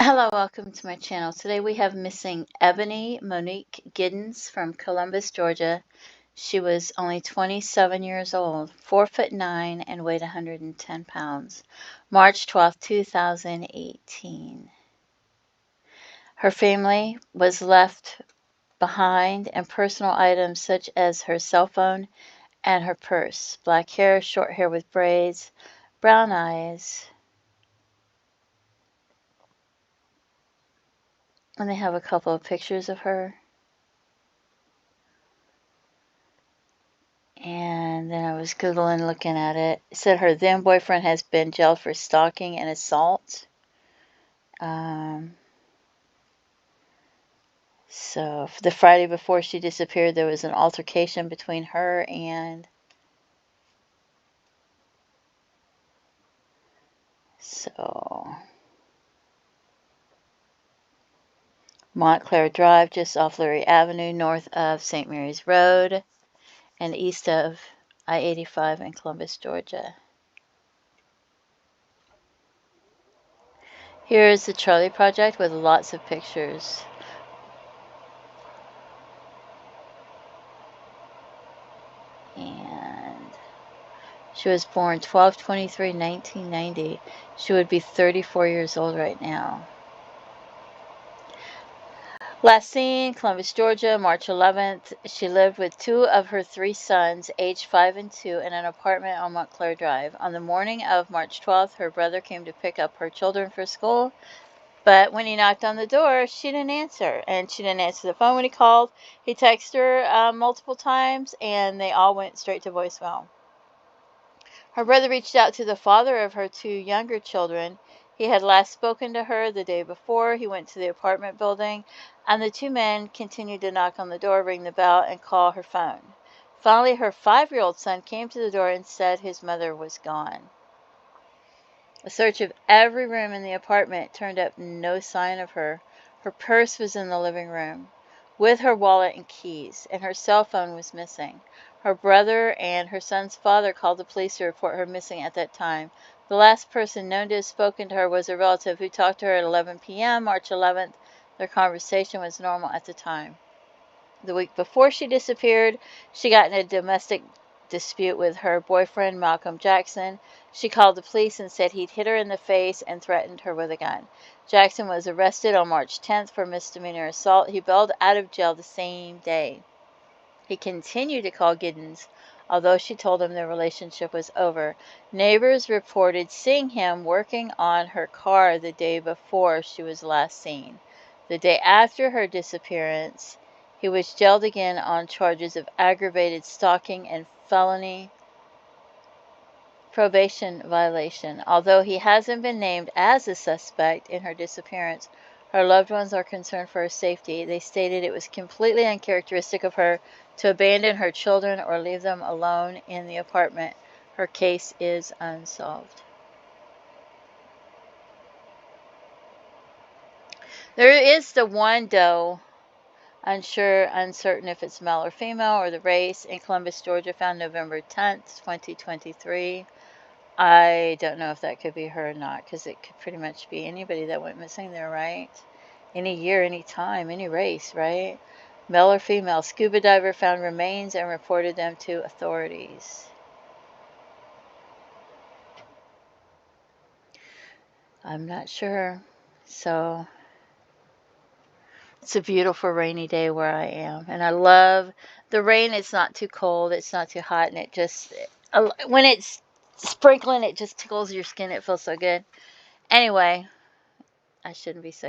Hello, welcome to my channel. Today we have missing Ebony Monique Giddens from Columbus, Georgia. She was only 27 years old, 4'9", and weighed 110 pounds. March 12, 2018. Her family was left behind, and personal items such as her cell phone and her purse. Black hair, short hair with braids, brown eyes. And they have a couple of pictures of her. And then I was Googling looking at it. It said her then boyfriend has been jailed for stalking and assault. So the Friday before she disappeared, there was an altercation between her and Montclair Drive, just off Lurie Avenue, north of St. Mary's Road, and east of I-85 in Columbus, Georgia. Here is the Charlie Project with lots of pictures. And she was born 12/23/1990. She would be 34 years old right now. Last seen, Columbus, Georgia, March 11th. She lived with two of her three sons, aged 5 and 2, in an apartment on Montclair Drive. On the morning of March 12th, her brother came to pick up her children for school, but when he knocked on the door, she didn't answer, and she didn't answer the phone when he called. He texted her multiple times, and they all went straight to voicemail. Her brother reached out to the father of her two younger children. He had last spoken to her the day before. He went to the apartment building, and the two men continued to knock on the door, ring the bell, and call her phone. Finally, her 5-year-old son came to the door and said his mother was gone. A search of every room in the apartment turned up no sign of her. Her purse was in the living room, with her wallet and keys, and her cell phone was missing. Her brother and her son's father called the police to report her missing at that time. The last person known to have spoken to her was a relative who talked to her at 11 p.m. March 11th. Their conversation was normal at the time. The week before she disappeared, she got in a domestic dispute with her boyfriend, Malcolm Jackson. She called the police and said he'd hit her in the face and threatened her with a gun. Jackson was arrested on March 10th for misdemeanor assault. He bailed out of jail the same day. He continued to call Giddens, although she told him their relationship was over. Neighbors reported seeing him working on her car the day before she was last seen. The day after her disappearance, he was jailed again on charges of aggravated stalking and felony probation violation. Although he hasn't been named as a suspect in her disappearance, her loved ones are concerned for her safety. They stated it was completely uncharacteristic of her to abandon her children or leave them alone in the apartment. Her case is unsolved. There is the one doe, uncertain if it's male or female, or the race, in Columbus, Georgia, found November 10th, 2023. I don't know if that could be her or not, because it could pretty much be anybody that went missing there, right? Any year, any time, any race, right? Male or female. Scuba diver found remains and reported them to authorities. I'm not sure. So it's a beautiful rainy day where I am, and I love the rain. It's not too cold, it's not too hot, and it just, when it's sprinkling, it just tickles your skin. It feels so good. Anyway, I shouldn't be saying